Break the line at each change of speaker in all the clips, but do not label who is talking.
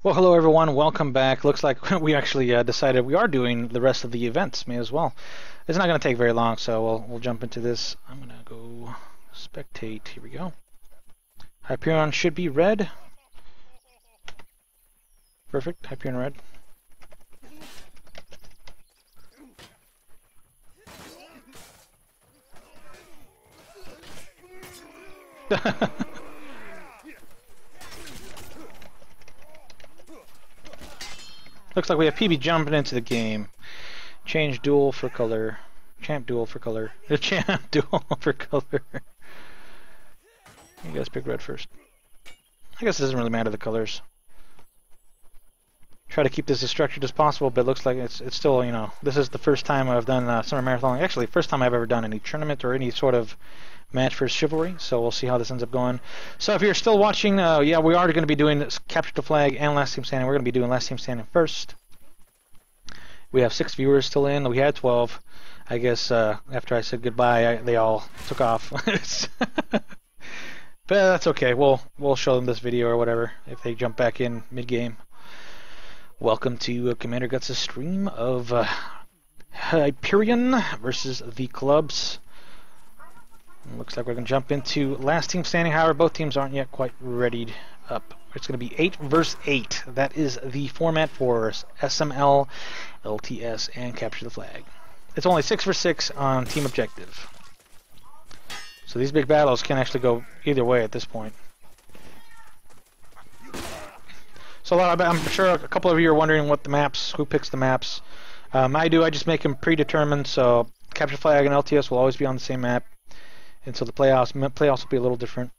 Well, hello everyone. Welcome back. Looks like we actually decided we are doing the rest of the events. Me as well. It's not going to take very long, so we'll jump into this. I'm going to go spectate. Here we go. Hyperion should be red. Perfect. Hyperion red. Looks like we have PB jumping into the game. Change duel for color. Champ duel for color. The champ duel for color. You guys pick red first. I guess it doesn't really matter the colors. Try to keep this as structured as possible, but it looks like it's still, you know, this is the first time I've done Summer Marathon. Actually, first time I've ever done any tournament or any sort of match for Chivalry, so we'll see how this ends up going. So if you're still watching, yeah, we are going to be doing Capture the Flag and Last Team Standing. We're going to be doing Last Team Standing first. We have 6 viewers still in. We had 12. I guess after I said goodbye, they all took off. But that's okay. We'll show them this video or whatever if they jump back in mid-game. Welcome to Commander Guts' stream of Hyperion versus the clubs. Looks like we're going to jump into Last Team Standing. However, both teams aren't yet quite readied up. It's going to be 8 versus 8. That is the format for SML, LTS, and Capture the Flag. It's only 6 versus 6 on team objective. So these big battles can actually go either way at this point. So I'm sure a couple of you are wondering what the maps, who picks the maps. I do. I just make them predetermined. So Capture Flag and LTS will always be on the same map, and so the playoffs will be a little different.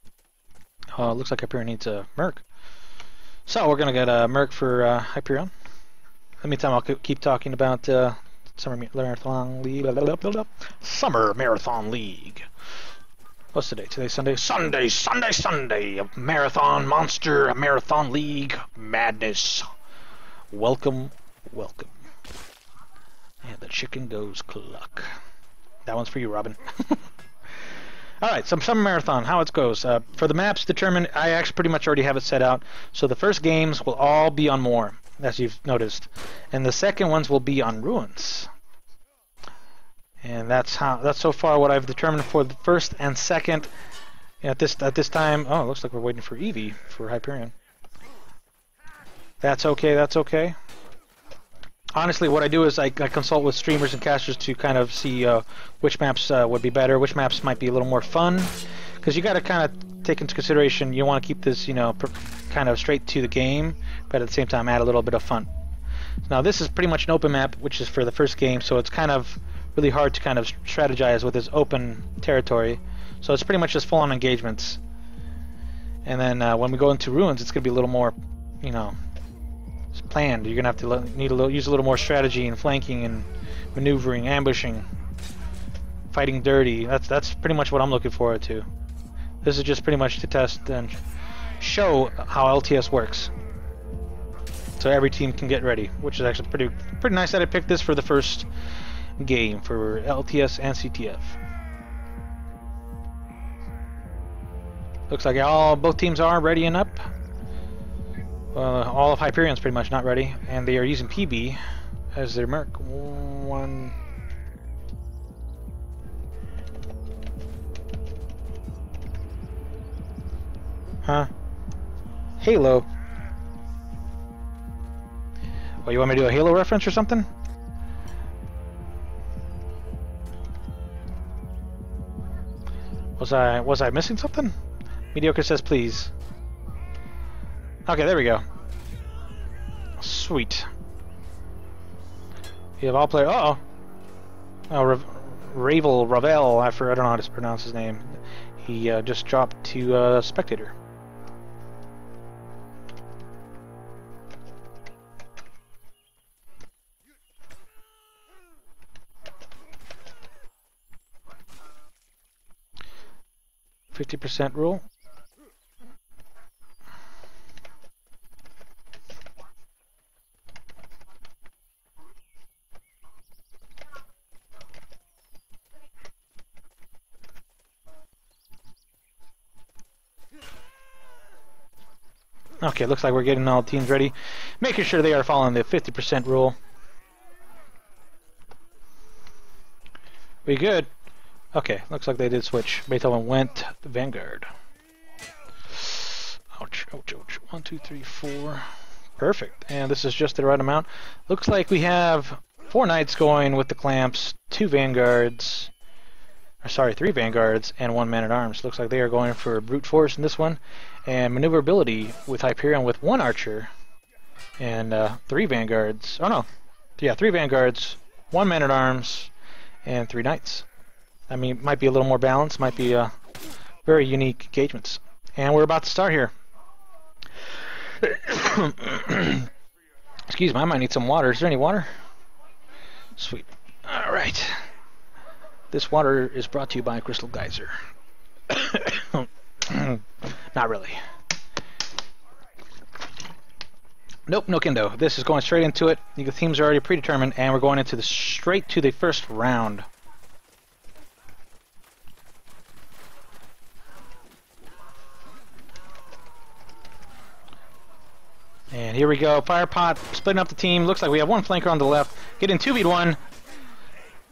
Looks like Hyperion needs a Merc, so we're gonna get a Merc for Hyperion. In the meantime, I'll keep talking about Summer Marathon League. Summer Marathon League. What's today? Today's Sunday. Sunday. A marathon monster, a marathon league madness. Welcome. And the chicken goes cluck. That one's for you, Robin. All right, some summer marathon. How it goes. For the maps determined, I actually pretty much already have it set out. So the first games will all be on Moor, as you've noticed, and the second ones will be on Ruins. And that's so far what I've determined for the first and second. At this time, oh, it looks like we're waiting for Eevee for Hyperion. That's okay. Honestly, what I do is I consult with streamers and casters to kind of see which maps would be better, which maps might be a little more fun, because you got to kind of take into consideration you want to keep this, you know, kind of straight to the game, but at the same time add a little bit of fun. Now this is pretty much an open map, which is for the first game, so it's kind of really hard to kind of strategize with this open territory. So it's pretty much just full-on engagements. And then when we go into Ruins, it's going to be a little more, you know, planned. You're going to have to use a little more strategy and flanking and maneuvering, ambushing, fighting dirty. That's pretty much what I'm looking forward to. This is just pretty much to test and show how LTS works, so every team can get ready, which is actually pretty nice that I picked this for the first game for LTS and CTF. Looks like both teams are ready and up. All of Hyperion's pretty much not ready, and they are using PB as their Merc. One. Huh? Halo. Oh, you want me to do a Halo reference or something? Was I missing something? Mediocre says please. Okay, there we go. Sweet. You have all player. Uh oh. Ravel. I don't know how to pronounce his name. He just dropped to spectator. %50 rule. Okay, looks like we're getting all teams ready, making sure they are following the 50% rule. We good? Okay, looks like they did switch. Beethoven went to Vanguard. Ouch, ouch, ouch. 1, 2, 3, 4. Perfect. And this is just the right amount. Looks like we have 4 knights going with the clamps, 2 vanguards, or sorry, 3 vanguards, and 1 man-at-arms. Looks like they are going for brute force in this one, and maneuverability with Hyperion with 1 archer and 3 vanguards. Oh no, yeah, 3 vanguards, 1 man-at-arms, and 3 knights. I mean, might be a little more balanced, might be very unique engagements. And we're about to start here. Excuse me, I might need some water. Is there any water? Sweet. Alright. This water is brought to you by Crystal Geyser. Not really. Nope, no kendo. This is going straight into it. The themes are already predetermined, and we're going into straight to the first round. And here we go. Fire pot, splitting up the team. Looks like we have 1 flanker on the left. Getting 2v1.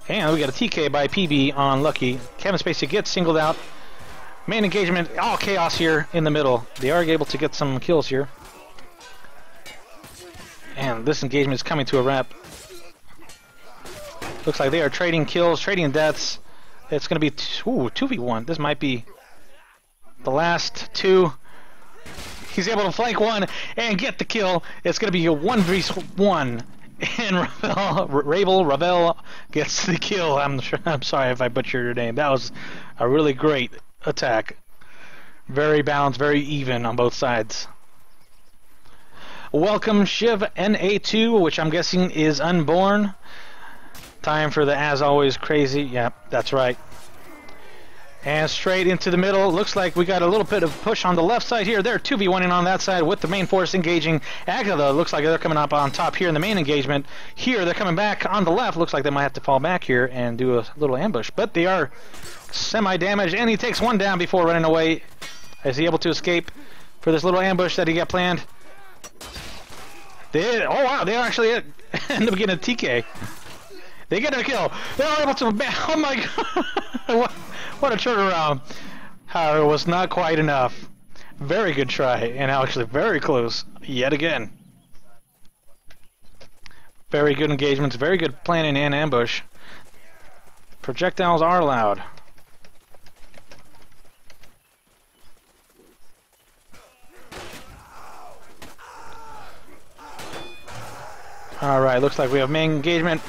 And we got a TK by PB on Lucky. Kevin Spacey gets singled out. Main engagement, all chaos here in the middle. They are able to get some kills here. And this engagement is coming to a wrap. Looks like they are trading kills, trading deaths. It's going to be 2v1. This might be the last 2. He's able to flank 1 and get the kill. It's going to be a 1v1. And Ravel gets the kill. I'm sorry if I butchered your name. That was a really great attack. Very balanced, very even on both sides. Welcome Shiv NA2, which I'm guessing is unborn. Time for the as always crazy. Yep, that's right. And straight into the middle. Looks like we got a little bit of push on the left side here. They're 2v1ing on that side with the main force engaging. Agatha looks like they're coming up on top here in the main engagement. Here they're coming back on the left. Looks like they might have to fall back here and do a little ambush. But they are semi-damaged, and he takes 1 down before running away. Is he able to escape for this little ambush that he got planned? Oh wow, they actually end up getting a TK. They get a kill. They're able to... Oh my god. What a turnaround. However, it was not quite enough. Very good try, and actually very close yet again. Very good engagements, very good planning and ambush. Projectiles are allowed. Alright, looks like we have main engagement.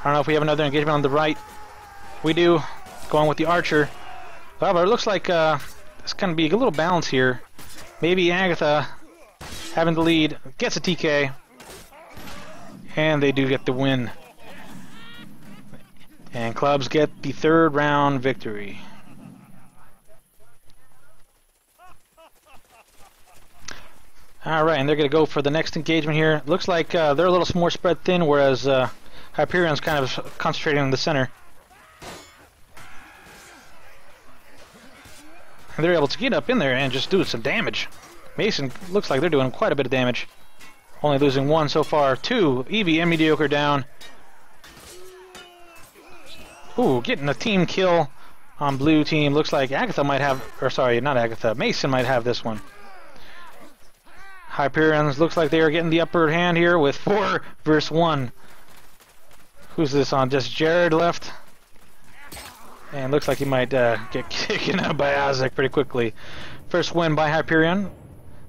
I don't know if we have another engagement on the right. We do. Going with the archer. However, it looks like it's going to be a little balance here. Maybe Agatha, having the lead, gets a TK. And they do get the win. And clubs get the 3rd round victory. Alright, and they're going to go for the next engagement here. Looks like they're a little more spread thin, whereas Hyperion's kind of concentrating on the center. And they're able to get up in there and just do some damage. Mason looks like they're doing quite a bit of damage. Only losing 1 so far. 2, Evie and Mediocre down. Ooh, getting a team kill on blue team. Looks like Agatha might have, or sorry, not Agatha, Mason might have this one. Hyperions looks like they are getting the upper hand here with 4 versus 1. Who's this on? Just Jared left. And looks like he might get taken out by Isaac pretty quickly. First win by Hyperion.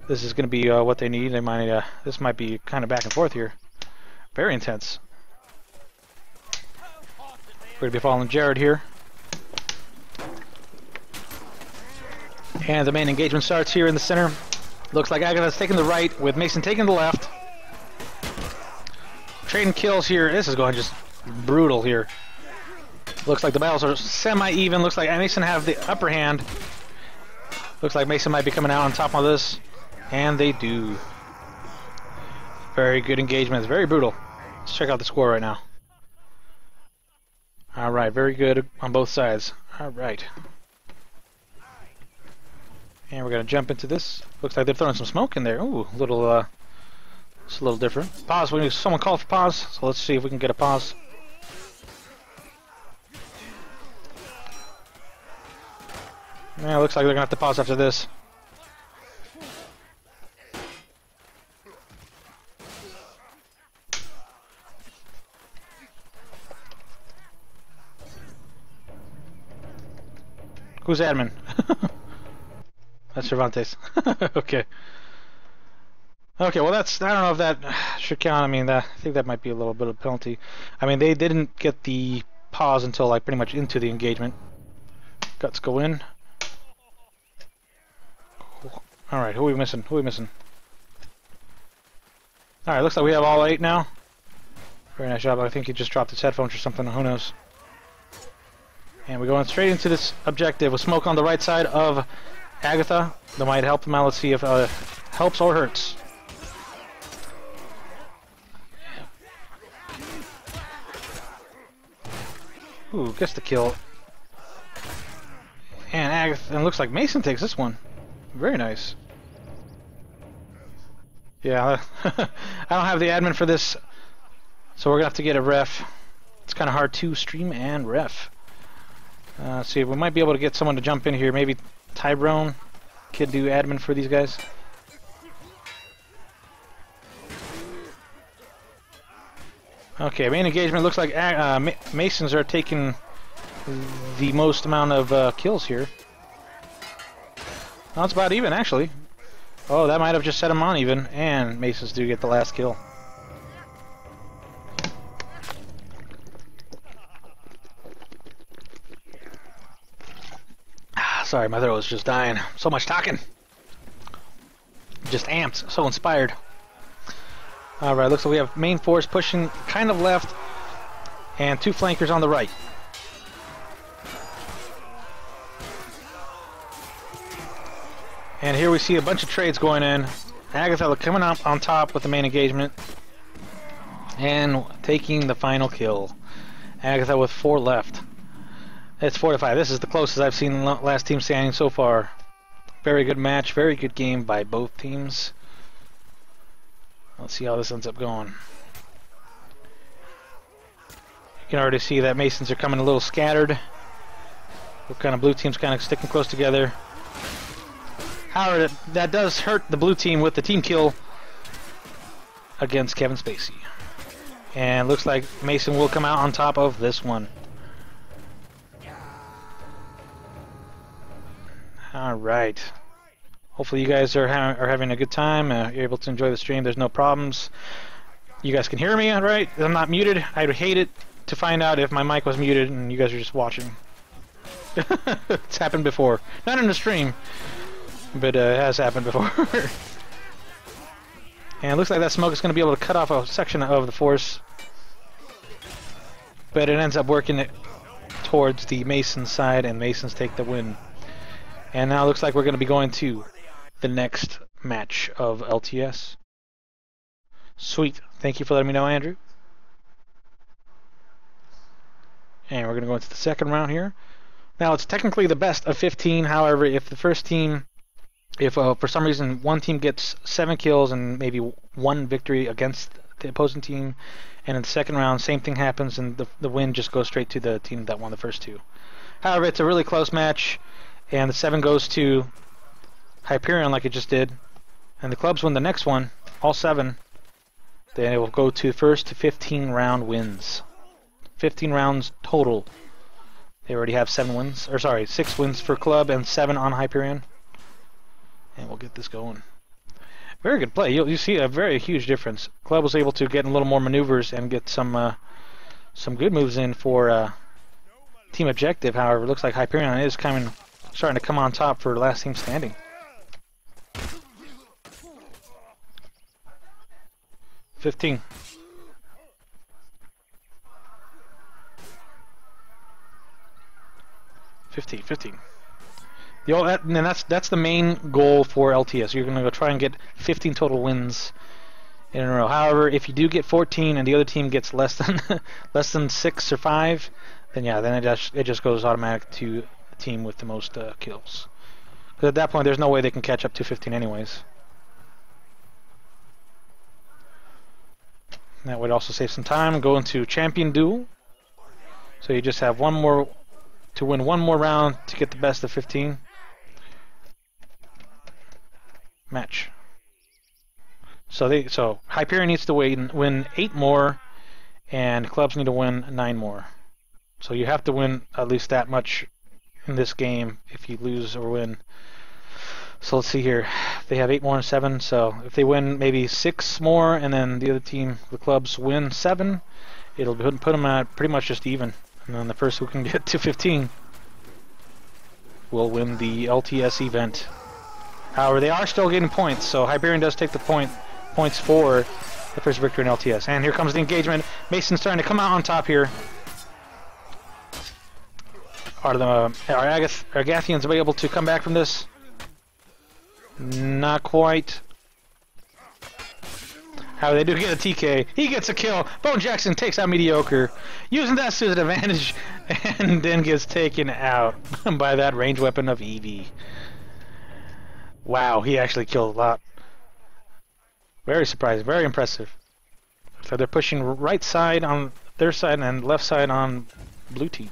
This is going to be what they need. They might. This might be kind of back and forth here. Very intense. We're going to be following Jared here. And the main engagement starts here in the center. Looks like Agatha's taking the right with Mason taking the left. Trading kills here. This is going just brutal here. Looks like the battles are semi-even. Looks like Mason have the upper hand. Looks like Mason might be coming out on top of this. And they do. Very good engagement. It's very brutal. Let's check out the score right now. Alright, very good on both sides. Alright. And we're gonna jump into this. Looks like they're throwing some smoke in there. Ooh, little it's a little different. Pause. We need someone call for pause. So let's see if we can get a pause. Yeah, looks like they're gonna have to pause after this. Who's admin? That's Cervantes. Okay. Okay, well that's, I don't know if that should count. I mean, I think that might be a little bit of a penalty. I mean, they didn't get the pause until like pretty much into the engagement. Guts go in. Alright, who are we missing? Who are we missing? Alright, looks like we have all 8 now. Very nice job. I think he just dropped his headphones or something, who knows. And we're going straight into this objective with smoke on the right side of Agatha. That might help them out. Let's see if helps or hurts. Ooh, gets the kill. And Agatha, and it looks like Mason takes this one. Very nice. Yeah, I don't have the admin for this, so we're gonna have to get a ref. It's kind of hard to stream and ref. See, we might be able to get someone to jump in here. Maybe Tyrone could do admin for these guys. Okay, main engagement looks like Masons are taking the most amount of kills here. That's about even, actually. Oh, that might have just set them on even, and Masons do get the last kill. Sorry, my throat was just dying. So much talking. Just amped. So inspired. Alright, looks like we have main force pushing kind of left, and 2 flankers on the right. And here we see a bunch of trades going in. Agatha coming up on top with the main engagement and taking the final kill. Agatha with 4 left. It's 4-5. This is the closest I've seen last team standing so far. Very good match, very good game by both teams. Let's see how this ends up going. You can already see that Masons are coming a little scattered. The kind of blue team's kind of sticking close together. However, that does hurt the blue team with the team kill against Kevin Spacey. And looks like Mason will come out on top of this one. Alright. Hopefully you guys are having a good time. You're able to enjoy the stream. There's no problems. You guys can hear me, right? I'm not muted. I would hate it to find out if my mic was muted and you guys are just watching. It's happened before. Not in the stream, but it has happened before. And it looks like that smoke is going to be able to cut off a section of the force. But it ends up working it towards the Mason side, and Masons take the win. And now it looks like we're going to be going to the next match of LTS. Sweet. Thank you for letting me know, Andrew. And we're going to go into the second round here. Now, it's technically the best of 15. However, if the first team, if for some reason one team gets 7 kills and maybe 1 victory against the opposing team, and in the second round, same thing happens, and the win just goes straight to the team that won the first 2. However, it's a really close match, and the 7 goes to Hyperion like it just did, and the clubs win the next one, all 7. Then it will go to first to 15 round wins. 15 rounds total. They already have 7 wins, or sorry, 6 wins for club and 7 on Hyperion. And we'll get this going. Very good play. You see a very huge difference. Club was able to get a little more maneuvers and get some good moves in for team objective. However, it looks like Hyperion is starting to come on top for last team standing. $15. $15. And that's the main goal for LTS. You're going to go try and get 15 total wins in a row. However, if you do get 14 and the other team gets less than 6 or 5, then yeah, then it just goes automatic to the team with the most kills. Because at that point, there's no way they can catch up to 15 anyways. That would also save some time. Go into champion duel. So you just have one more to win one more round to get the best of 15. Match. So Hyperion needs to win 8 more, and clubs need to win 9 more. So you have to win at least that much in this game if you lose or win. So let's see here. They have 8 more and 7. So if they win maybe 6 more, and then the other team, the clubs, win 7, it'll put them at pretty much just even. And then the first who can get to 15 will win the LTS event. However, they are still getting points, so Hyperion does take the points for the first victory in LTS. And here comes the engagement. Mason's starting to come out on top here. Are Agathians able to come back from this? Not quite. However, they do get a TK. He gets a kill. Bone Jackson takes out Mediocre, using that to his advantage, and then gets taken out by that ranged weapon of Eevee. Wow, he actually killed a lot. Very surprising, very impressive. So they're pushing right side on their side and left side on blue team.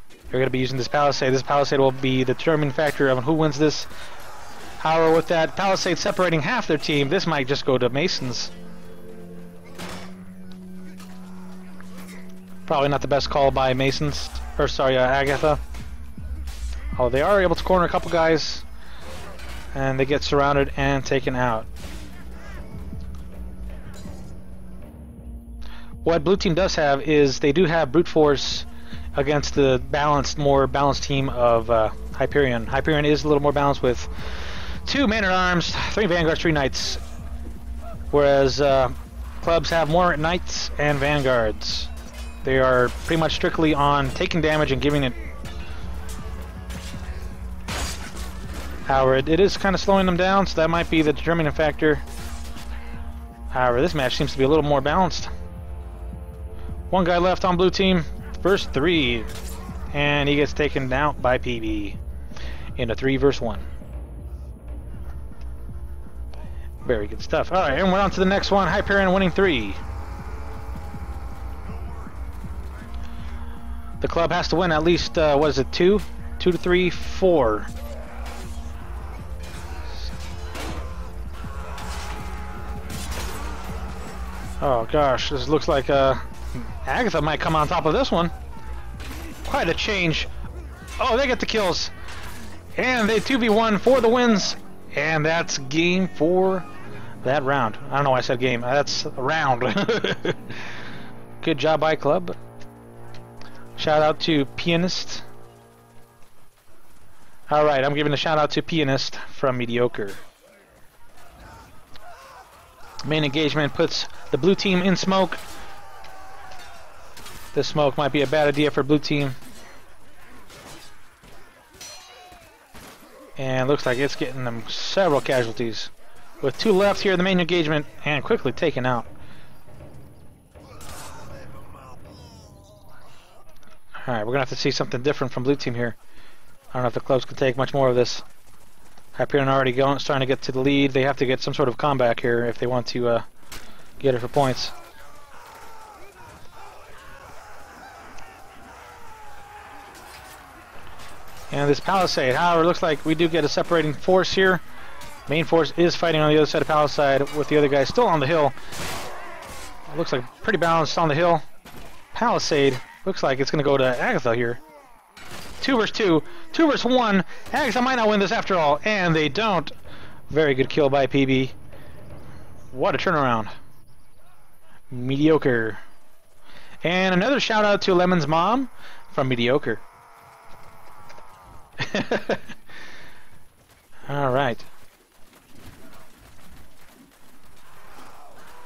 They're going to be using this Palisade. This Palisade will be the determining factor of who wins this. However, with that Palisade separating half their team, this might just go to Masons. Probably not the best call by Masons, or sorry, Agatha. Oh, they are able to corner a couple guys, and they get surrounded and taken out. What blue team does have is they do have brute force against the more balanced team of Hyperion. Hyperion is a little more balanced with 2 man-at-arms, 3 vanguards, 3 knights, whereas clubs have more knights and vanguards. They are pretty much strictly on taking damage and giving it. However, it is kind of slowing them down, so that might be the determining factor. However, this match seems to be a little more balanced. 1 guy left on blue team, first 3, and he gets taken out by PB in a 3 versus 1. Very good stuff. Alright, and we're on to the next one. Hyperion winning 3. The club has to win at least, what is it, 2? 2 to 3, 4. Oh gosh, this looks like Agatha might come on top of this one. Quite a change. Oh, they get the kills. And they 2v1 for the wins. And that's game for that round. I don't know why I said game. That's a round. Good job by club. Shout out to Pianist. Alright, I'm giving a shout out to Pianist from Mediocre. Main engagement puts the blue team in smoke. This smoke might be a bad idea for blue team. And looks like it's getting them several casualties. With 2 left here in the main engagement, and quickly taken out. Alright, we're going to have to see something different from blue team here. I don't know if the clubs can take much more of this. Hyperion already starting to get to the lead. They have to get some sort of comeback here if they want to get it for points. And this Palisade, however, looks like we do get a separating force here. Main force is fighting on the other side of Palisade with the other guy still on the hill. It looks like pretty balanced on the hill. Palisade looks like it's going to go to Agatha here. 2 versus 2. 2 versus 1. Agatha might not win this after all. And they don't. Very good kill by PB. What a turnaround. Mediocre. And another shout out to Lemon's mom from Mediocre. Alright.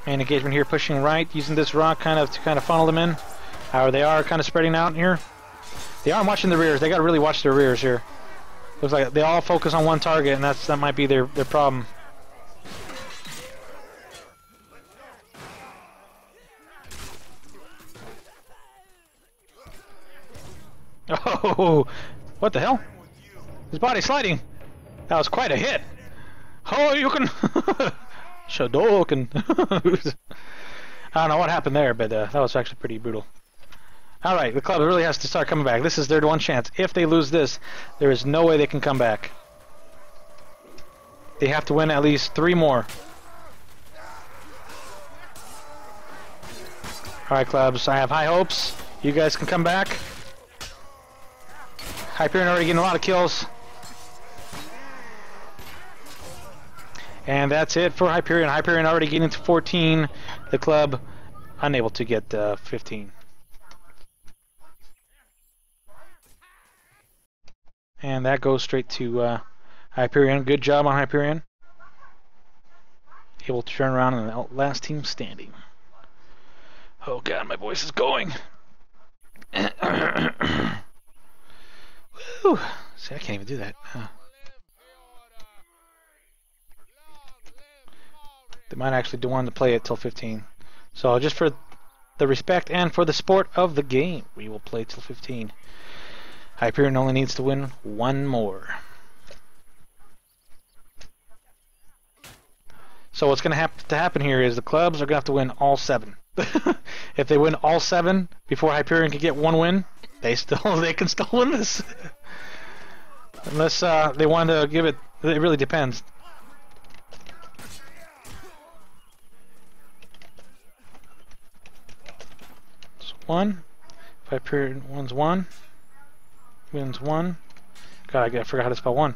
Main engagement here pushing right, using this rock to funnel them in. However, they are kind of spreading out here. They are watching the rears. They got to really watch their rears here. Looks like they all focus on one target, and that might be their problem. Oh, what the hell? His body's sliding. That was quite a hit. Oh, you can... Shadoken. I don't know what happened there, but that was actually pretty brutal. Alright, the club really has to start coming back. This is their one chance. If they lose this, there is no way they can come back. They have to win at least 3 more. Alright, clubs, I have high hopes. You guys can come back. Hyperion already getting a lot of kills. And that's it for Hyperion. Hyperion already getting to 14. The club unable to get 15. And that goes straight to Hyperion. Good job on Hyperion. Able to turn around in the last team standing. Oh god, my voice is going. Woo! See, I can't even do that. They might actually do want to play it till 15. So just for the respect and for the sport of the game, we will play till 15. Hyperion only needs to win 1 more. So what's going to have to happen here is the clubs are going to have to win all 7. If they win all 7 before Hyperion can get 1 win, they can still win this. Unless they want to give it. It really depends. So 1. If Hyperion wins 1, wins 1. God, I forgot how to spell 1.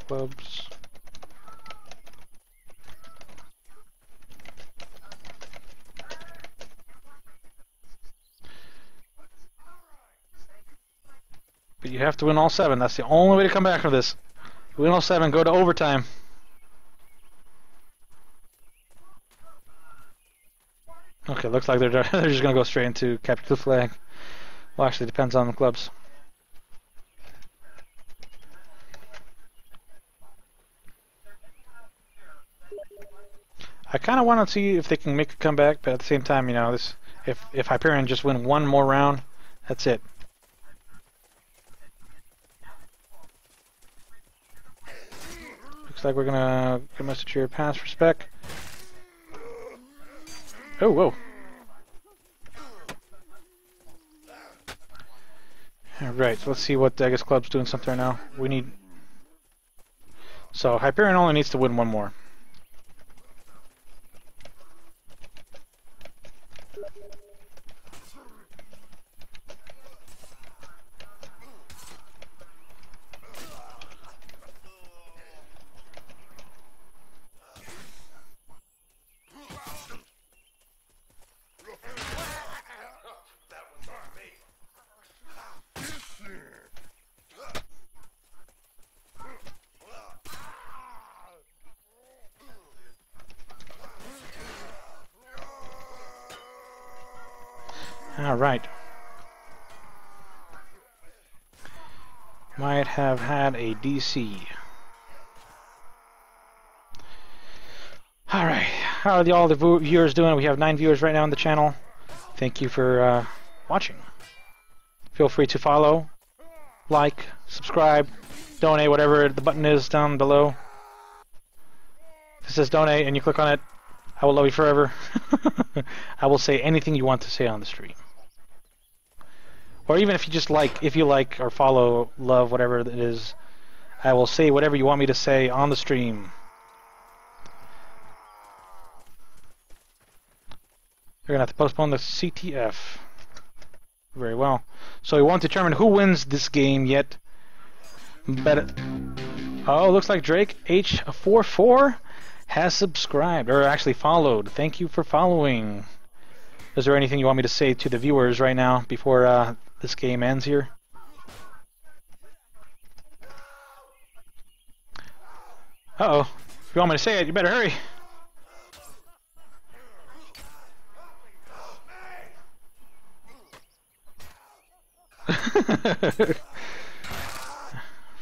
Clubs. But you have to win all 7. That's the only way to come back from this. Win all 7, go to overtime. Okay, looks like they're just going to go straight into capture the flag. Well, actually, it depends on the clubs. I kind of want to see if they can make a comeback, but at the same time, you know, this if Hyperion just win 1 more round, that's it. Looks like we're gonna get a message here. Pass for spec. Oh, whoa. Alright, so let's see what I guess club's doing something right now. We need. So Hyperion only needs to win 1 more. Alright. Might have had a DC. Alright. How are all the viewers doing? We have 9 viewers right now on the channel. Thank you for watching. Feel free to follow, like, subscribe, donate, whatever the button is down below. If it says donate and you click on it, I will love you forever. I will say anything you want to say on the stream. Or even if you just like, if you like or follow, love, whatever it is, I will say whatever you want me to say on the stream. They're going to have to postpone the CTF. Very well. So we won't determine who wins this game yet. But oh, looks like Drake H44 has subscribed, or actually followed. Thank you for following. Is there anything you want me to say to the viewers right now before this game ends here? Uh-oh. If you want me to say it, you better hurry.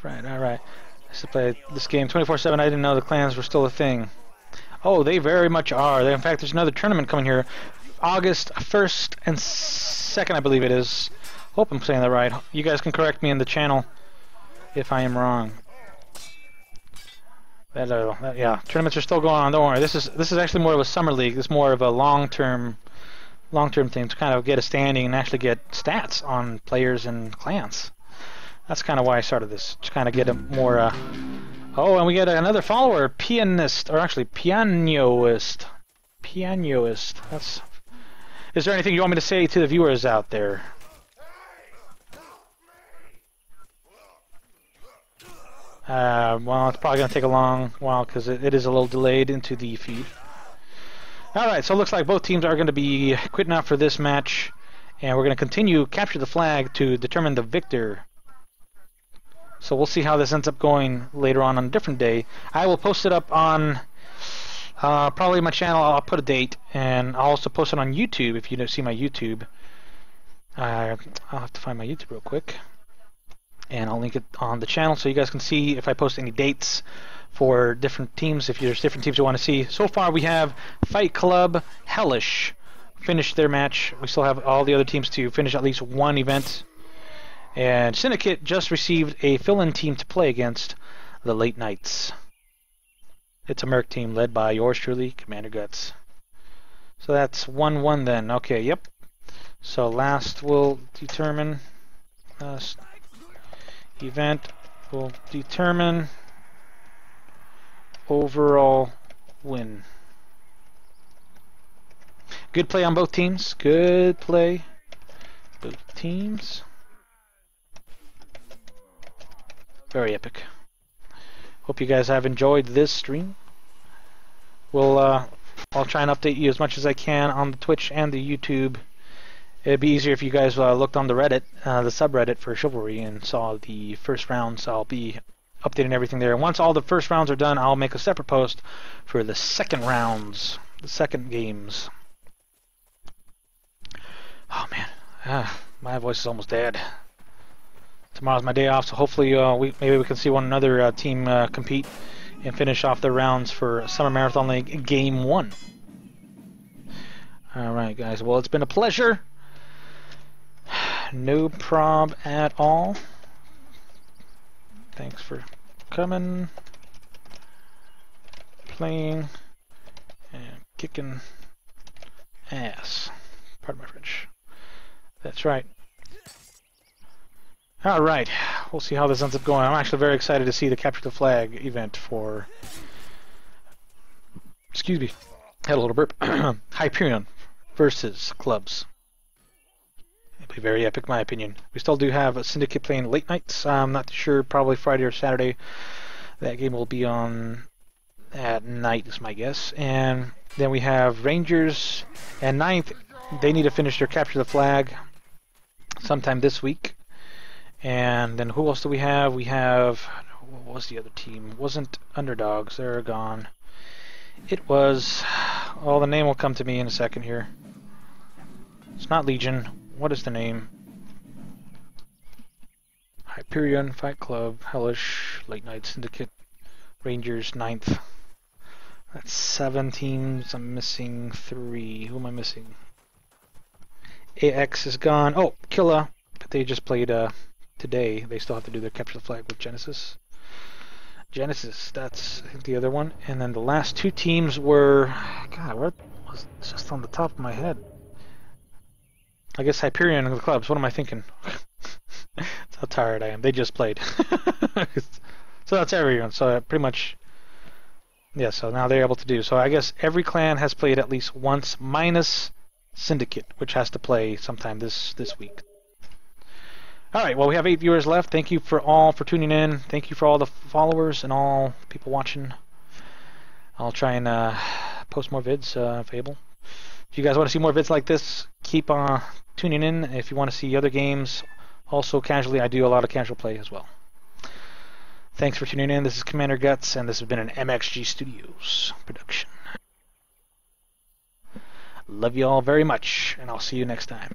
Right, alright. I used to play this game 24/7. I didn't know the clans were still a thing. Oh, they very much are. In fact, there's another tournament coming here. August 1st and 22nd, I believe it is. Hope I'm saying that right. You guys can correct me in the channel if I am wrong. Yeah, tournaments are still going on. Don't worry. This is actually more of a summer league. This is more of a long-term thing to kind of get a standing and actually get stats on players and clans. That's kind of why I started this, to kind of get a more. Oh, and we get another follower, pianist, or actually pianoist. Pianoist. That's. Is there anything you want me to say to the viewers out there? Well, it's probably going to take a long while because it is a little delayed into the feed. Alright, so it looks like both teams are going to be quitting out for this match. And we're going to continue capture the flag to determine the victor. So we'll see how this ends up going later on a different day. I will post it up on probably my channel. I'll put a date. And I'll also post it on YouTube if you don't see my YouTube. I'll have to find my YouTube real quick. And I'll link it on the channel so you guys can see if I post any dates for different teams, if there's different teams you want to see. So far we have Fight Club Hellish finished their match. We still have all the other teams to finish at least one event. And Syndicate just received a fill-in team to play against the Late Nights. It's a Merc team led by yours truly, Commander Guts. So that's 1-1 then. Okay, yep. So last will determine... event will determine overall win. Good play on both teams. Good play. Both teams. Very epic. Hope you guys have enjoyed this stream. I'll try and update you as much as I can on the Twitch and the YouTube. It'd be easier if you guys looked on the Reddit, the subreddit for Chivalry, and saw the first rounds. I'll be updating everything there. Once all the first rounds are done, I'll make a separate post for the second rounds, the second games. Oh man, my voice is almost dead. Tomorrow's my day off, so hopefully maybe we can see one another team compete and finish off their rounds for Summer Marathon League Game 1. Alright guys, well it's been a pleasure. No prob at all. Thanks for coming, playing, and kicking ass. Pardon my French. That's right. Alright, we'll see how this ends up going. I'm actually very excited to see the Capture the Flag event for... Excuse me, had a little burp. Hyperion versus clubs. It'll be very epic, in my opinion. We still do have a Syndicate playing Late Nights. I'm not sure, probably Friday or Saturday. That game will be on at night, is my guess. And then we have Rangers and 9th. They need to finish their Capture the Flag sometime this week. And then who else do we have? We have... What was the other team? It wasn't Underdogs. They're gone. It was... Oh, the name will come to me in a second here. It's not Legion. What is the name? Hyperion, Fight Club, Hellish, Late Night Syndicate, Rangers, 9th. That's 7 teams. I'm missing 3. Who am I missing? AX is gone. Oh, Killa. But they just played today. They still have to do their Capture the Flag with Genesis. Genesis, that's I think the other one. And then the last 2 teams were... God, what was just on the top of my head? I guess Hyperion and the clubs. What am I thinking? That's how tired I am. They just played. So that's everyone. So pretty much... Yeah, so now they're able to do. So I guess every clan has played at least once, minus Syndicate, which has to play sometime this week. Alright, well we have 8 viewers left. Thank you for tuning in. Thank you for all the followers and all people watching. I'll try and post more vids if able. If you guys want to see more vids like this, keep tuning in. If you want to see other games, also casually, I do a lot of casual play as well. Thanks for tuning in. This is Commander Guts, and this has been an MXG Studios production. Love you all very much, and I'll see you next time.